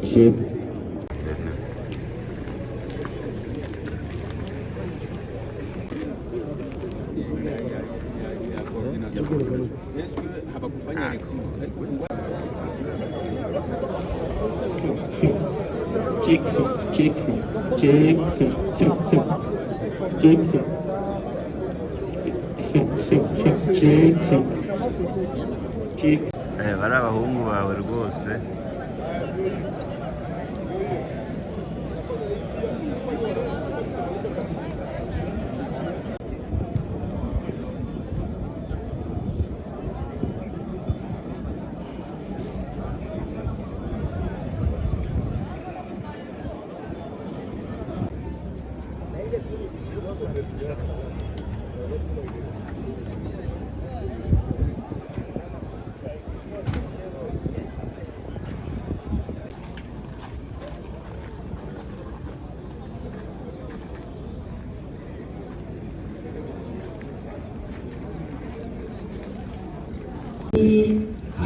chef. bari abahungu bawe rwose.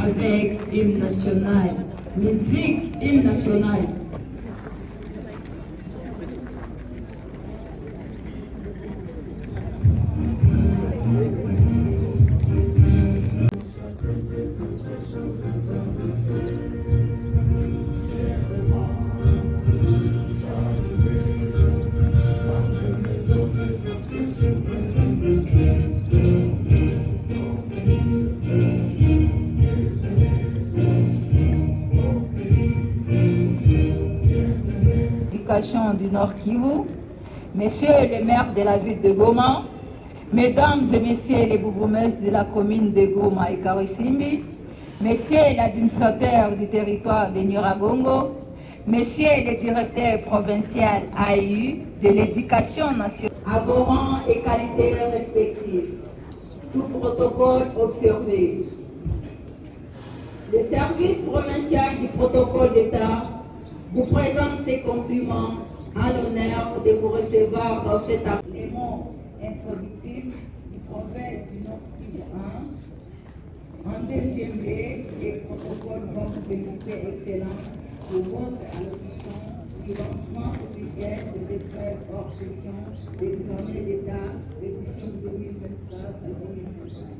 Avec hymne national, musique, hymne national. Du Nord Kivu, Messieurs les maires de la ville de Goma, Mesdames et Messieurs les bourgmestres de la commune de Goma et Karisimbi, Messieurs l'administrateur du territoire de Nyiragongo, Messieurs les directeurs provinciaux AIU de l'éducation nationale, à vos rangs et qualités respectifs, tout protocole observé. Le service provincial du protocole d'État vous présente ses compliments à l'honneur de vous recevoir dans cet élément introductif du prophète du Nord Kivu 1. En deuxième lieu, les protocoles vont vous éviter excellence pour votre allocution du lancement officiel des épreuves hors session d'examen d'État édition 2024 à 2025.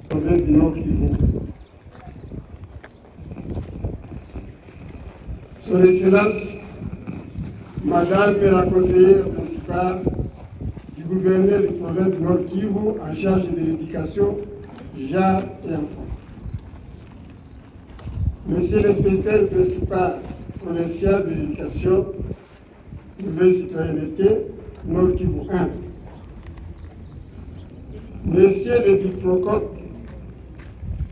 Prophète du Nord Kivu. Son Excellence, Madame la conseillère principale du gouverneur du province du Nord Kivu en charge de l'éducation, genre et enfants. Monsieur l'inspecteur principal provincial de l'éducation, nouvelle citoyenneté, Nord Kivu 1. Monsieur le diplocop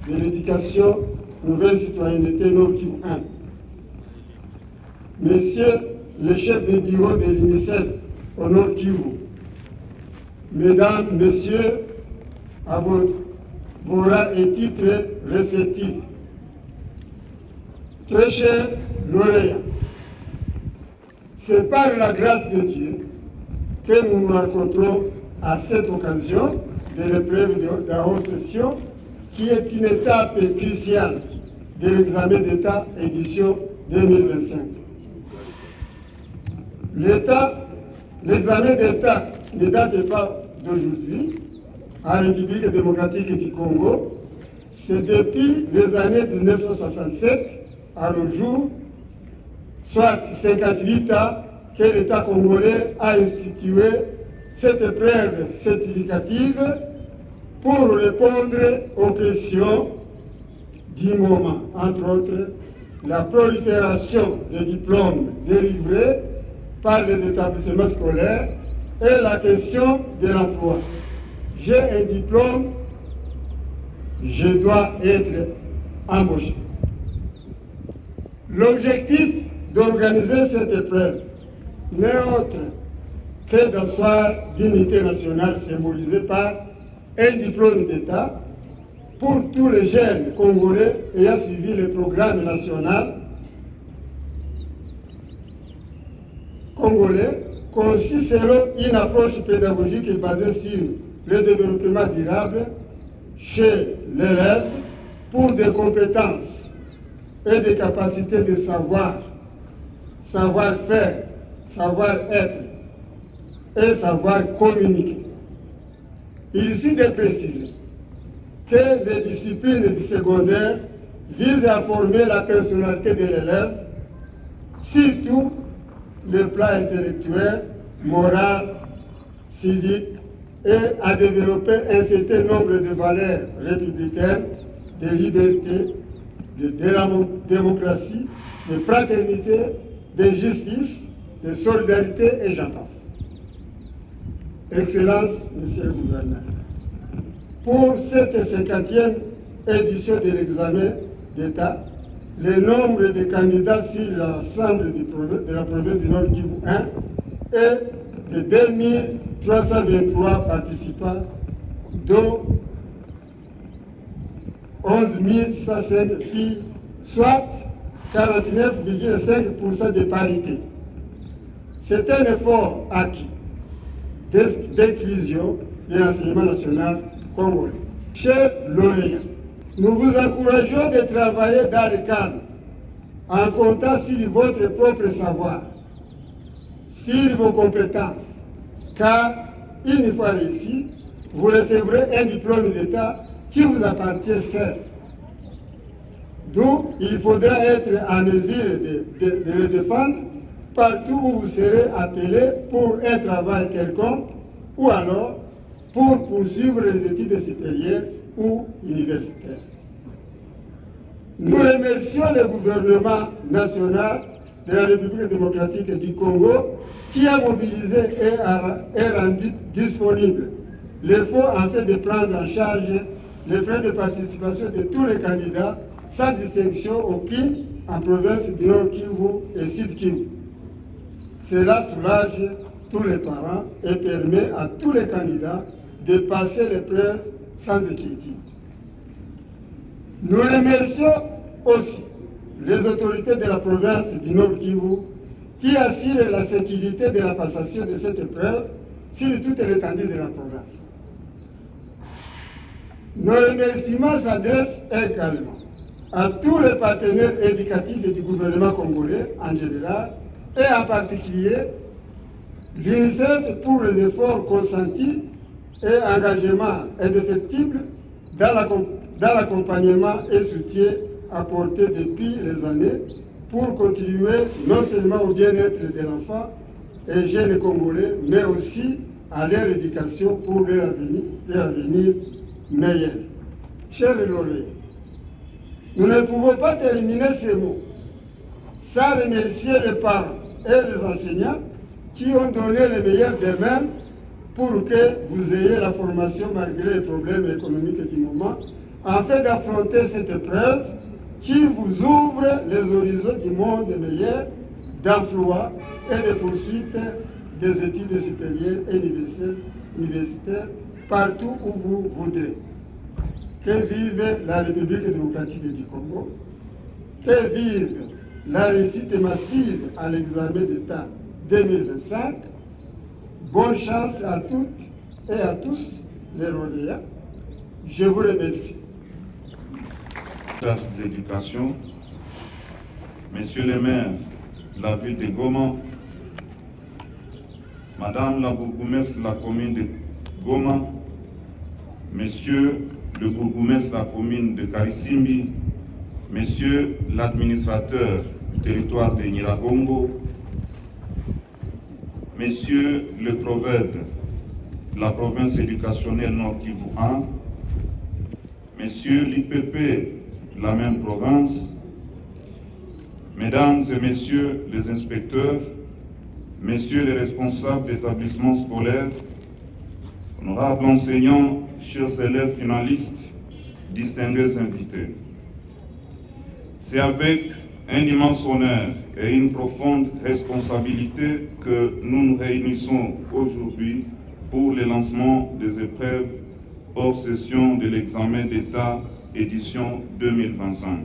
de l'éducation, nouvelle citoyenneté, Nord Kivu 1. Messieurs les chefs de bureau de l'UNICEF au Nord Kivu, Mesdames, Messieurs, à vos rangs et titres respectifs, très chers lauréats, c'est par la grâce de Dieu que nous nous rencontrons à cette occasion de l'épreuve de la haute session qui est une étape cruciale de l'examen d'État édition 2025. L'examen d'État ne date pas d'aujourd'hui. En République démocratique du Congo, c'est depuis les années 1967 à nos jours, soit 58 ans, que l'État congolais a institué cette épreuve certificative pour répondre aux questions du moment, entre autres la prolifération des diplômes délivrés par les établissements scolaires et la question de l'emploi. J'ai un diplôme, je dois être embauché. L'objectif d'organiser cette épreuve n'est autre que d'asseoir l'unité nationale symbolisée par un diplôme d'État pour tous les jeunes Congolais ayant suivi le programme national congolais conçu selon une approche pédagogique basée sur le développement durable chez l'élève pour des compétences et des capacités de savoir savoir-faire, savoir-être et savoir communiquer. Il suffit de préciser que les disciplines du secondaire visent à former la personnalité de l'élève, surtout le plan intellectuel, moral, civique, et à développer un certain nombre de valeurs républicaines, de liberté, de la démocratie, de fraternité, de justice, de solidarité et j'en passe. Excellence, Monsieur le Gouverneur, pour cette 50e édition de l'examen d'État, le nombre de candidats sur l'ensemble de la province du Nord Kivu 1 est de 2323 participants, dont 11 107 filles, soit 49,5% de parité. C'est un effort acquis d'inclusion de l'enseignement national congolais. Chers lauréats, nous vous encourageons de travailler dans le calme, en comptant sur votre propre savoir, sur vos compétences, car une fois réussi, vous recevrez un diplôme d'État qui vous appartient seul. D'où il faudra être en mesure de le défendre partout où vous serez appelé pour un travail quelconque ou alors pour poursuivre les études supérieures ou universitaires. Nous remercions le gouvernement national de la République démocratique du Congo qui a mobilisé et rendu disponible les fonds afin de prendre en charge les frais de participation de tous les candidats sans distinction aucune en province du Nord Kivu et Sud Kivu. Cela soulage tous les parents et permet à tous les candidats de passer l'épreuve sans inquiétude. Nous remercions aussi les autorités de la province du Nord Kivu qui assurent la sécurité de la passation de cette épreuve sur toute l'étendue de la province. Nos remerciements s'adressent également à tous les partenaires éducatifs et du gouvernement congolais en général et en particulier l'UNICEF pour les efforts consentis et engagements indéfectibles dans l'accompagnement et soutien apporté depuis les années pour contribuer non seulement au bien-être de l'enfant et jeunes congolais, mais aussi à leur éducation pour leur avenir meilleur. Chers lauréats, nous ne pouvons pas terminer ces mots sans remercier les parents et les enseignants qui ont donné le meilleur d'eux-mêmes pour que vous ayez la formation malgré les problèmes économiques du moment, afin d'affronter cette épreuve qui vous ouvre les horizons du monde meilleur, d'emploi et de poursuite des études supérieures et universitaires partout où vous voudrez. Que vive la République démocratique du Congo, que vive la réussite massive à l'examen d'État 2025. Bonne chance à toutes et à tous les lauréats. Je vous remercie. Charge de l'éducation, Messieurs les maires de la ville de Goma, Madame la bourgmestre de la commune de Goma, Monsieur le bourgmestre de la commune de Karisimbi, Monsieur l'administrateur du territoire de Nyiragongo, Monsieur le prophète de la province éducationnelle Nord Kivu 1, Monsieur l'IPP de la même province, Mesdames et Messieurs les inspecteurs, Messieurs les responsables d'établissements scolaires, honorables enseignants, chers élèves finalistes, distingués invités. C'est avec un immense honneur et une profonde responsabilité que nous nous réunissons aujourd'hui pour le lancement des épreuves hors session de l'examen d'État édition 2025.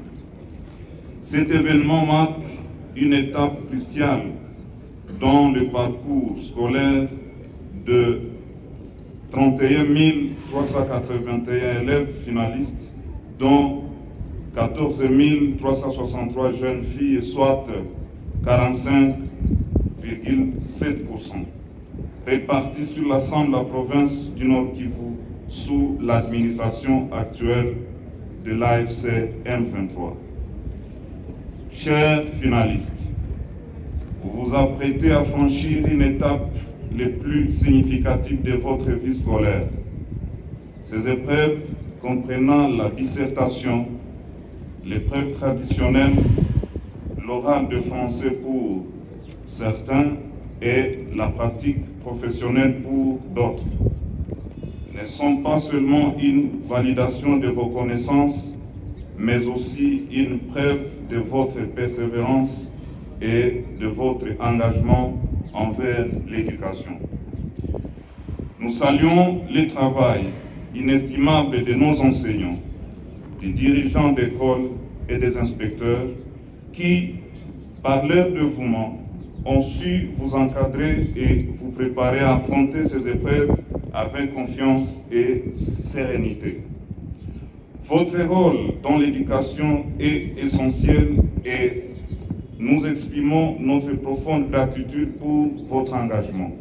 Cet événement marque une étape cruciale dans le parcours scolaire de 31 381 élèves finalistes, dont 14 363 jeunes filles, soit 45,7%, répartis sur l'ensemble de la province du Nord Kivu sous l'administration actuelle de l'AFC M23. Chers finalistes, vous vous apprêtez à franchir une étape les plus significatives de votre vie scolaire. Ces épreuves comprenant la dissertation, l'épreuve traditionnelle, l'oral de français pour certains et la pratique professionnelle pour d'autres, ne sont pas seulement une validation de vos connaissances, mais aussi une preuve de votre persévérance et de votre engagement envers l'éducation. Nous saluons le travail inestimable de nos enseignants, des dirigeants d'école et des inspecteurs qui, par leur dévouement, ont su vous encadrer et vous préparer à affronter ces épreuves avec confiance et sérénité. Votre rôle dans l'éducation est essentiel et nous exprimons notre profonde gratitude pour votre engagement.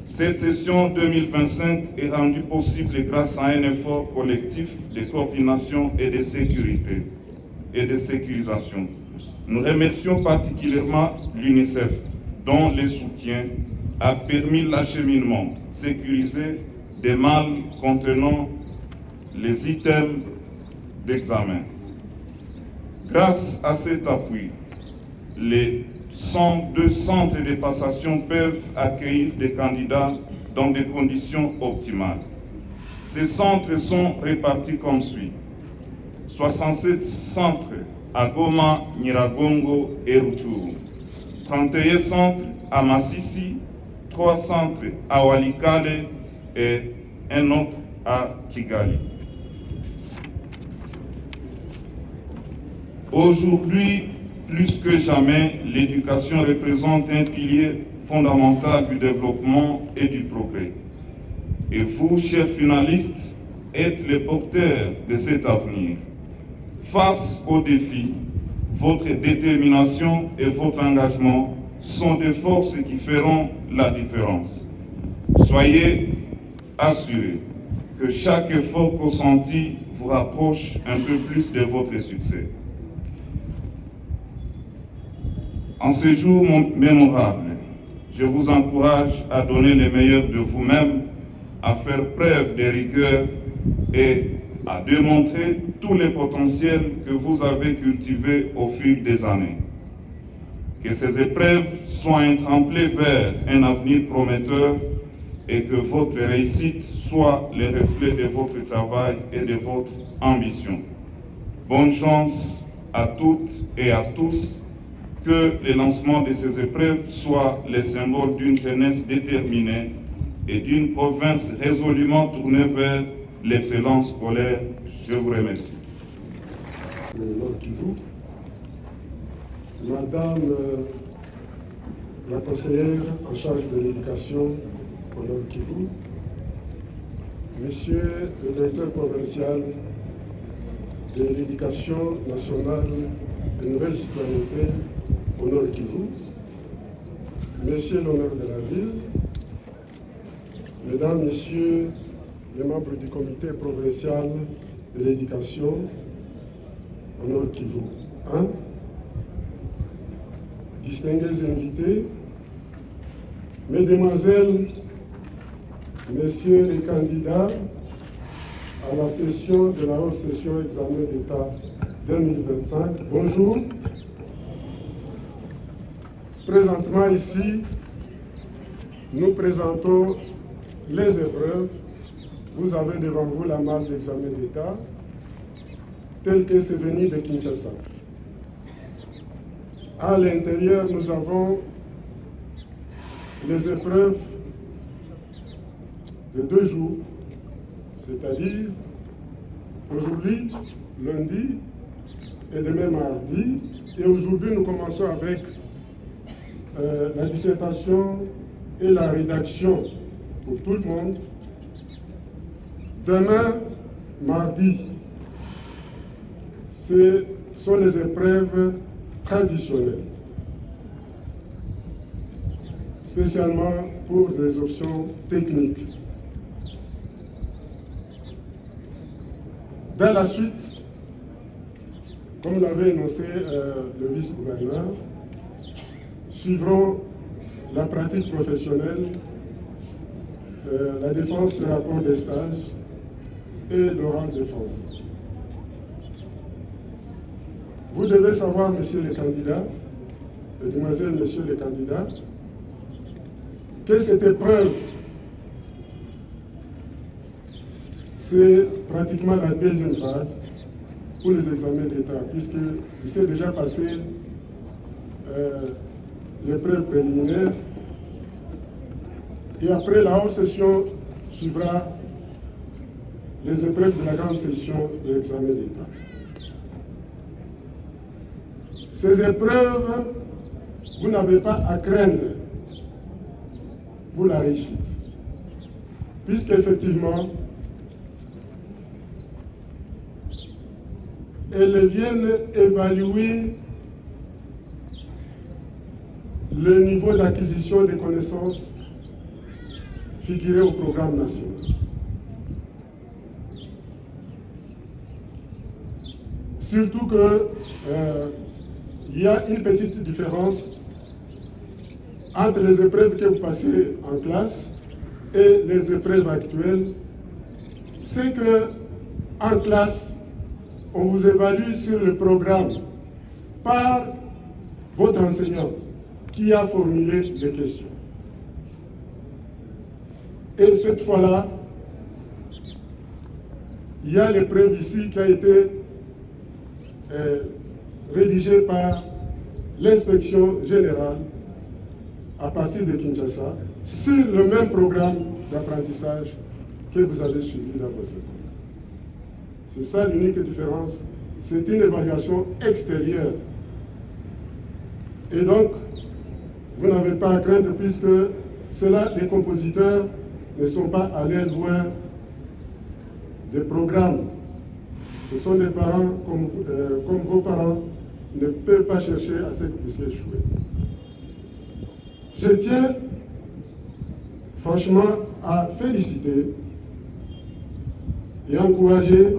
Cette session 2025 est rendue possible grâce à un effort collectif de coordination et de sécurité et de sécurisation. Nous remercions particulièrement l'UNICEF, dont le soutien a permis l'acheminement sécurisé des malles contenant les items d'examen. Grâce à cet appui, les 102 centres de passation peuvent accueillir des candidats dans des conditions optimales. Ces centres sont répartis comme suit. 67 centres à Goma, Nyiragongo et Rutshuru. 31 centres à Masisi, 3 centres à Walikale et un autre à Kigali. Aujourd'hui, plus que jamais, l'éducation représente un pilier fondamental du développement et du progrès. Et vous, chers finalistes, êtes les porteurs de cet avenir. Face aux défis, votre détermination et votre engagement sont des forces qui feront la différence. Soyez assurés que chaque effort consenti vous rapproche un peu plus de votre succès. En ce jour mémorable, je vous encourage à donner le meilleur de vous-même, à faire preuve de rigueur et à démontrer tous les potentiels que vous avez cultivés au fil des années. Que ces épreuves soient un tremplin vers un avenir prometteur et que votre réussite soit le reflet de votre travail et de votre ambition. Bonne chance à toutes et à tous. Que le lancement de ces épreuves soit le symbole d'une jeunesse déterminée et d'une province résolument tournée vers l'excellence scolaire. Je vous remercie. Le Nord Kivu, Madame la conseillère en charge de l'éducation au Nord Kivu, Monsieur le directeur provincial de l'éducation nationale et nouvelle citoyenneté au Nord Kivu, Monsieur l'honneur de la ville, Mesdames, Messieurs les membres du comité provincial de l'éducation au Nord Kivu 1, distingués invités, Mesdemoiselles, Messieurs les candidats à la session de la haute session examen d'État 2025, bonjour. Présentement ici, nous présentons les épreuves. Vous avez devant vous la malle d'examen d'État telle que c'est venu de Kinshasa. À l'intérieur, nous avons les épreuves de 2 jours, c'est-à-dire aujourd'hui, lundi, et demain mardi. Et aujourd'hui, nous commençons avec la dissertation et la rédaction pour tout le monde. Demain, mardi, ce sont les épreuves traditionnelles. spécialement pour des options techniques. Dans la suite, comme l'avait énoncé le vice-gouverneur, suivront la pratique professionnelle, la défense du rapport des stages et l'oral défense. Vous devez savoir, messieurs les candidats, mesdemoiselles, messieurs les candidats, que cette épreuve, c'est pratiquement la deuxième phase pour les examens d'État, puisqu'il s'est déjà passé l'épreuve préliminaire et après la haute session suivra les épreuves de la grande session de l'examen d'État. Ces épreuves, vous n'avez pas à craindre pour la réussite, puisqu'effectivement, elles viennent évaluer le niveau d'acquisition des connaissances figurées au programme national. Surtout que il y a une petite différence entre les épreuves que vous passez en classe et les épreuves actuelles. C'est que en classe, on vous évalue sur le programme par votre enseignant qui a formulé les questions. Et cette fois-là, il y a l'épreuve ici qui a été rédigée par l'inspection générale à partir de Kinshasa sur le même programme d'apprentissage que vous avez suivi dans vos écoles. C'est ça l'unique différence. C'est une évaluation extérieure. Et donc, vous n'avez pas à craindre puisque cela, les compositeurs ne sont pas allés loin des programmes. Ce sont des parents comme vos parents ne peuvent pas chercher à ce que vous puissiez échouer. Je tiens franchement à féliciter et encourager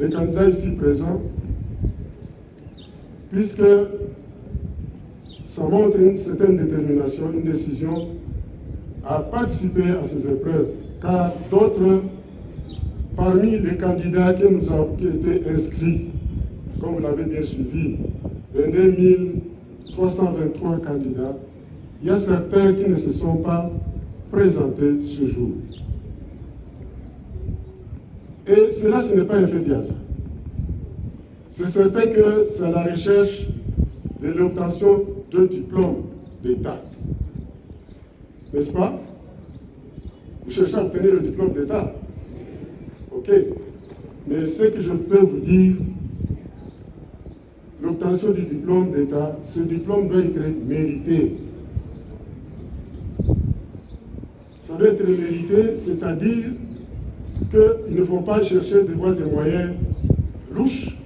les candidats ici présents, puisque ça montre une certaine détermination, une décision à participer à ces épreuves, car d'autres, parmi les candidats qui ont été inscrits, comme vous l'avez bien suivi, 22 323 candidats, il y a certains qui ne se sont pas présentés ce jour. Et cela, ce n'est pas un fait de hasard. C'est certain que c'est à la recherche de l'obtention d'un diplôme d'État. N'est-ce pas? Vous cherchez à obtenir le diplôme d'État. Ok. Mais ce que je peux vous dire, l'obtention du diplôme d'État, ce diplôme doit être mérité. Ça doit être mérité, c'est-à-dire qu'il ne faut pas chercher des voies et moyens louches,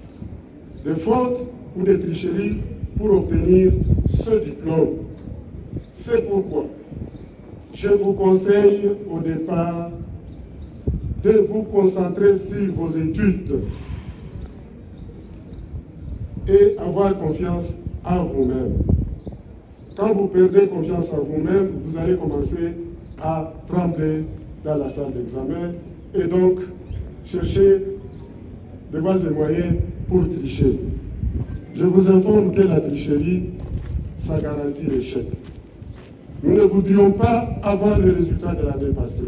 des fautes ou des tricheries pour obtenir ce diplôme. C'est pourquoi je vous conseille au départ de vous concentrer sur vos études et avoir confiance en vous-même. Quand vous perdez confiance en vous-même, vous allez commencer à trembler dans la salle d'examen et donc chercher des voies et moyens pour tricher. Je vous informe que la tricherie, ça garantit l'échec. Nous ne voudrions pas avoir les résultats de l'année passée.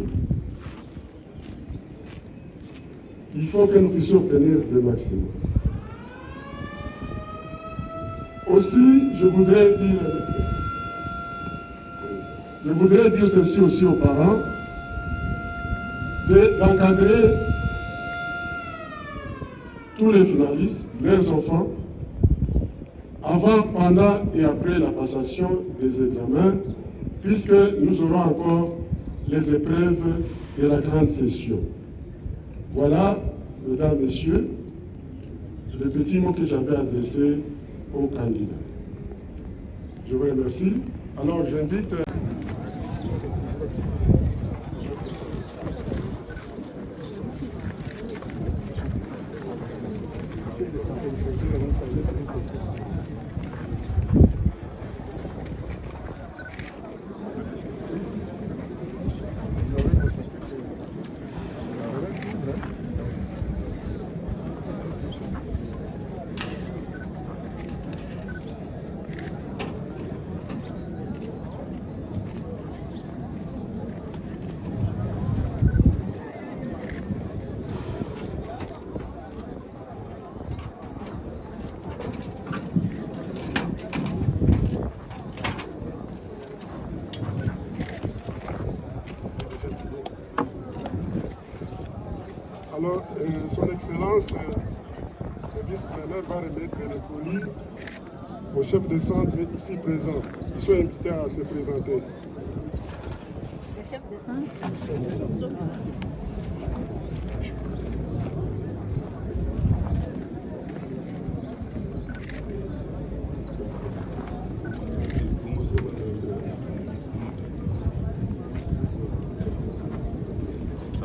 Il faut que nous puissions obtenir le maximum. Aussi, je voudrais dire ceci aussi aux parents, d'encadrer tous les finalistes, leurs enfants, avant, pendant et après la passation des examens, puisque nous aurons encore les épreuves de la grande session. Voilà, mesdames, messieurs, le petit mot que j'avais adressé aux candidats. Je vous remercie. Alors j'invite... Alors, Son Excellence, le vice-gouverneur va remettre le colis au chef de centre ici présent. Ils sont invités à se présenter. Le chef de centre.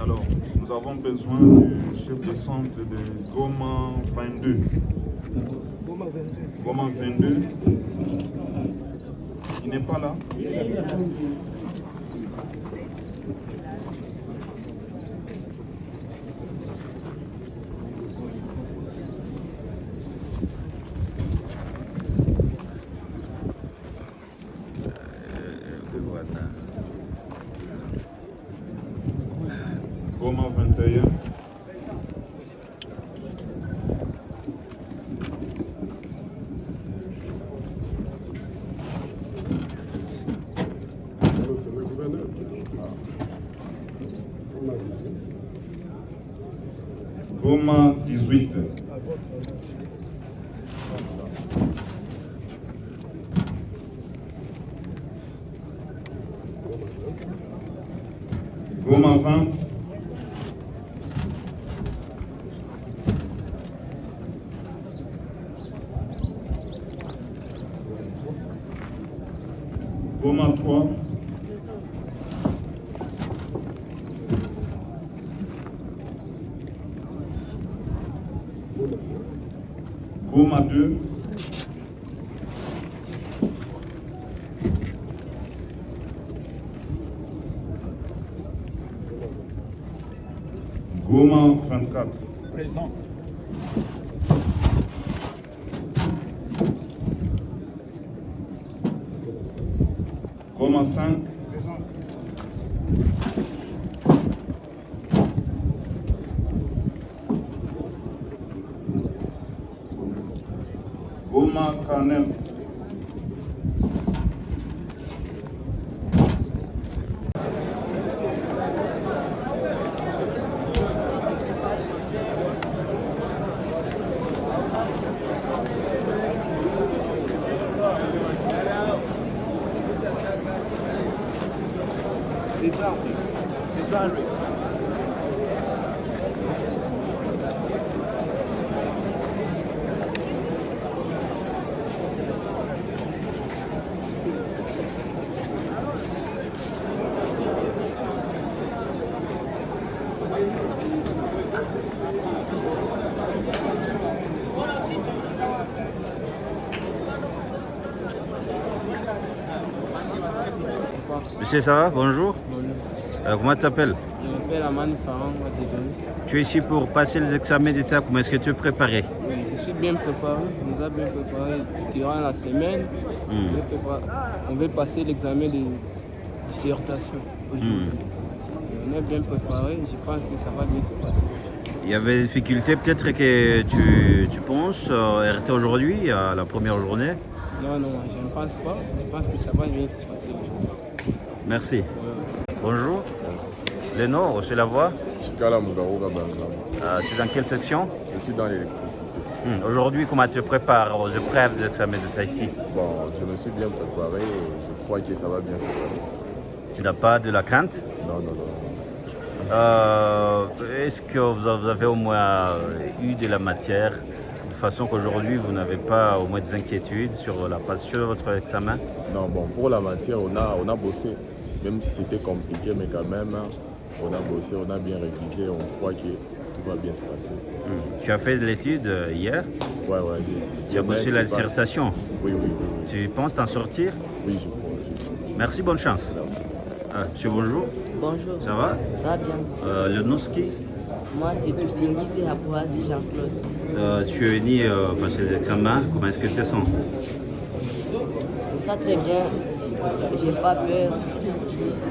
Alors, nous avons besoin du chef de centre de Goma 22. Goma 22. Il n'est pas là. Goma 21. Alors, c'est le gouverneur. On a 18. Goma 18. Goma 20. Goma 3. Goma 2. Goma 24. Présent. Goma 5. Goma 49. Monsieur, ça va? Bonjour. Comment tu t'appelles? Je m'appelle Aman Farhan Ouattedouane. Tu es ici pour passer les examens d'État. Comment est-ce que tu es préparé? Je suis bien préparé, on nous a bien préparé durant la semaine. On va passer l'examen de dissertation aujourd'hui. On est bien préparé, je pense que ça va bien se passer. Il y avait des difficultés peut-être que tu penses arrêter aujourd'hui, à la première journée? Non, je ne pense pas. Je pense que ça va bien se passer aujourd'hui. Merci. Bonjour. Le nom, c'est la voix. Chikala Mugaruga Bangama. Tu es dans quelle section? Je suis dans l'électricité. Aujourd'hui, comment tu te prépares aux épreuves des examens d'État ici? Bon, je me suis bien préparé et je crois que ça va bien se passer. Tu n'as pas de la crainte? Non. Est-ce que vous avez au moins eu de la matière façon qu'aujourd'hui, vous n'avez pas au moins des inquiétudes sur la passation de votre examen? Non, bon, pour la matière, on a bossé. Même si c'était compliqué, mais quand même, on a bossé, on a bien révisé. On croit que tout va bien se passer. Tu as fait de l'étude hier? Ouais, Tu as bossé la dissertation? Oui. Tu penses t'en sortir? Oui, je crois. Merci, bonne chance. Merci. Monsieur, bonjour. Bonjour. Ça va? Ça va bien. Le nom ski? Moi, c'est Toussingisi Habouazi Jean-Claude. Tu es venu passer les examens. Comment est-ce que tu te sens? Ça très bien. J'ai pas peur.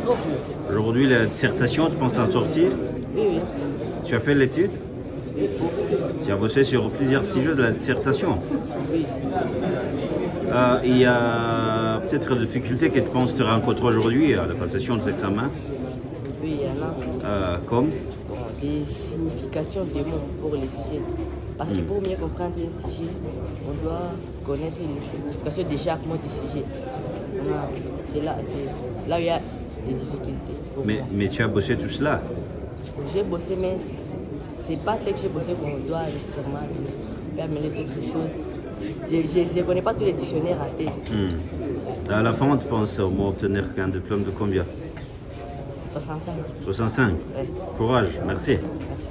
Trop peur. Aujourd'hui, la dissertation, tu penses t'en sortir? Oui. Tu as fait l'étude? Il faut. Tu as bossé sur plusieurs sujets de la dissertation. Oui. Il y a peut-être des difficultés que tu penses te rencontrer aujourd'hui à la passation de cet examen, Oui, il y en a. comme Bon, des significations des mots pour les sujets. Parce que pour mieux comprendre un sujet, on doit connaître les significations de chaque mot du sujet. C'est là où il y a des difficultés. pour moi. mais tu as bossé tout cela. J'ai bossé, mais c'est pas ce que j'ai bossé qu'on doit nécessairement amener d'autres choses. Je ne connais pas tous les dictionnaires à tête. À la fin, tu penses au moins obtenir un diplôme de combien? 65. 65. Ouais. Courage, merci. Merci.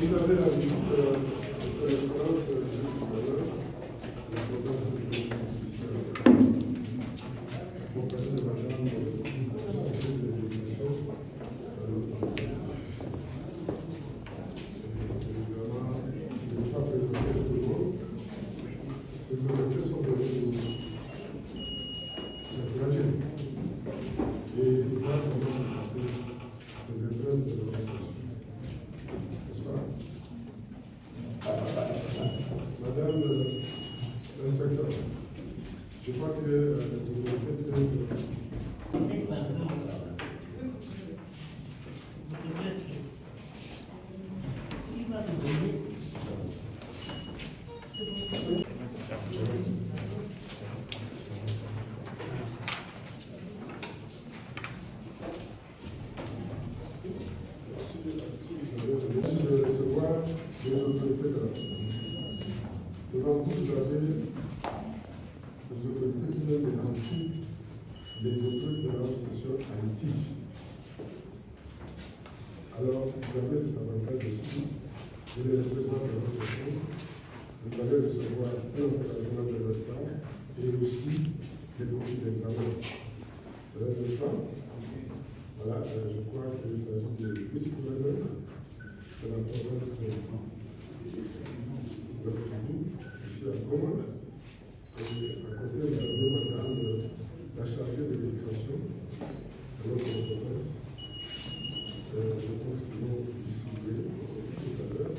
Vous avez la visite de son excellence Justice Gouverneur, la province de judiciaire, accompagné de madame chargée de l'éducation à notre province. Évidemment, je ne vais pas présenter tout le monde. Ces autorités sont venues nous encourager et voir comment se passer ces épreuves de l'organisation. N'est-ce pas? Madame l'inspecteur, je crois que les autorités peuvent... Merci de recevoir les autorités de la province. Devant vous, vous avez les autorités qui viennent d'énoncer les épreuves de la session à litige. Alors, vous avez cet avantage aussi de les recevoir de votre part. Vous allez recevoir un engagement de votre part et aussi des copies d'examen. N'est-ce pas? Voilà, je crois qu'il s'agit de vice-gouverneur de la province de Kivu, ici à Goma. Et à côté, nous avons madame la chargée de l'éducation de notre province. Je pense qu'ils vont distribuer tout à l'heure.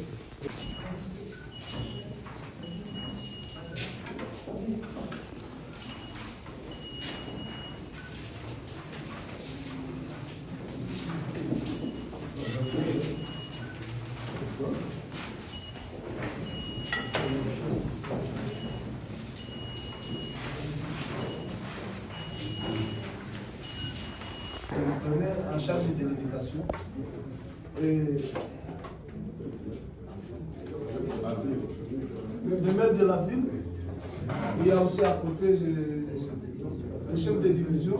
En charge de l'éducation et le maire de la ville. Il y a aussi à côté le chef de division.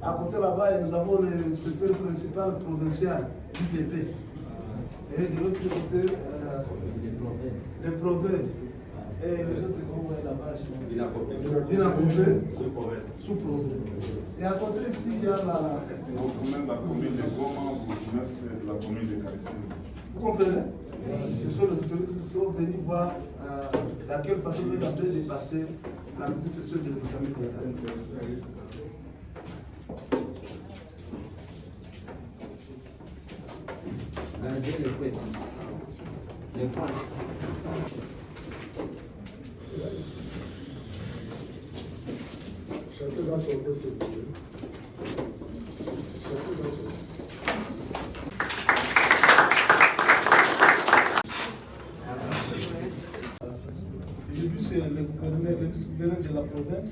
À côté là-bas, nous avons l'inspecteur principal provincial du PP. Et de l'autre côté, les provinces. Et les autres, comment on est là-bas? Inacopé, sous-province. Et à côté ici, il y a la commune de Goma, la commune de Karissimbi. Vous comprenez? Ce sont les autorités qui sont venus voir de quelle façon nous avons dépassé la petite session de l'examen d'État. Gardez les couets tous. Les points. Chacun doit sortir ses billets. Chacun doit sortir. Aujourd'hui, c'est le gouverneur, le vice-gouverneur de la province,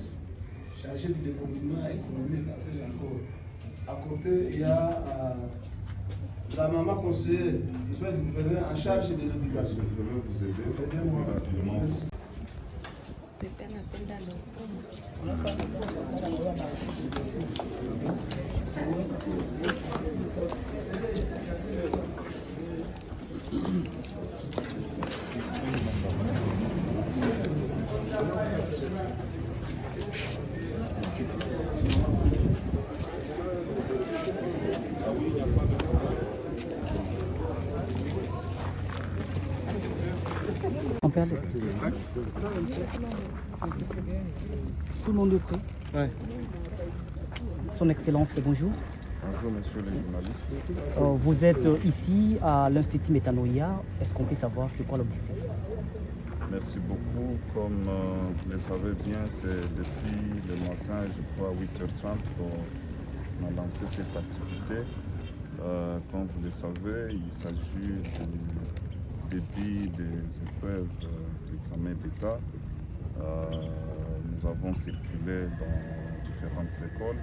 chargé du développement économique à Saint-Jean-Cor. À côté, il y a la maman conseillère, qui soit du gouverneur en charge de l'éducation. Je vais vous aider. Aidez-moi. On peut aller. Tout le monde est prêt? Ouais. Son Excellence, bonjour. Bonjour, monsieur le journaliste. Vous êtes ici à l'Institut Metanoia. Est-ce qu'on peut savoir c'est quoi l'objectif? Merci beaucoup. Comme vous le savez bien, c'est depuis le matin, je crois, 8h30 qu'on a lancé cette activité. Comme vous le savez, il s'agit du début des épreuves d'examen d'État. Nous avons circulé dans différentes écoles,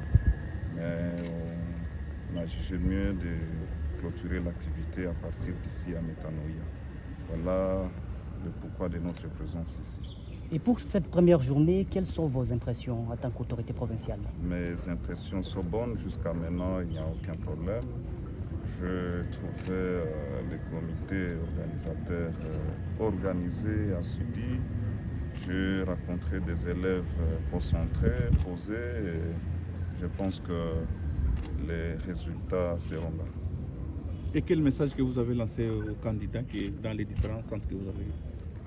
mais on a jugé mieux de clôturer l'activité à partir d'ici à Metanoia. Voilà le pourquoi de notre présence ici. Et pour cette première journée, quelles sont vos impressions en tant qu'autorité provinciale? Mes impressions sont bonnes. Jusqu'à maintenant, il n'y a aucun problème. Je trouvais les comité organisateur organisé, assidu. J'ai rencontré des élèves concentrés, posés, et je pense que les résultats seront là. Et quel message que vous avez lancé aux candidats qui est dans les différents centres que vous avez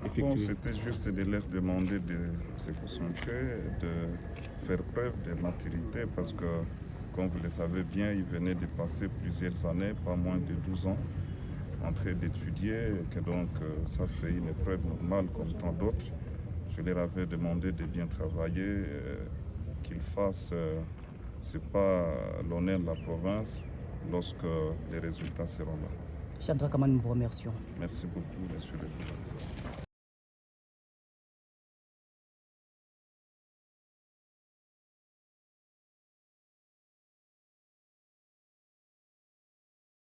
effectués? Bon, c'était juste de leur demander de se concentrer, de faire preuve de maturité parce que, comme vous le savez bien, ils venaient de passer plusieurs années, pas moins de 12 ans, en train d'étudier, et que donc ça c'est une épreuve normale comme tant d'autres. Je leur avais demandé de bien travailler, qu'ils fassent, c'est pas l'honneur de la province lorsque les résultats seront là. Chandra Kaman, nous vous remercions. Merci beaucoup, monsieur le journaliste.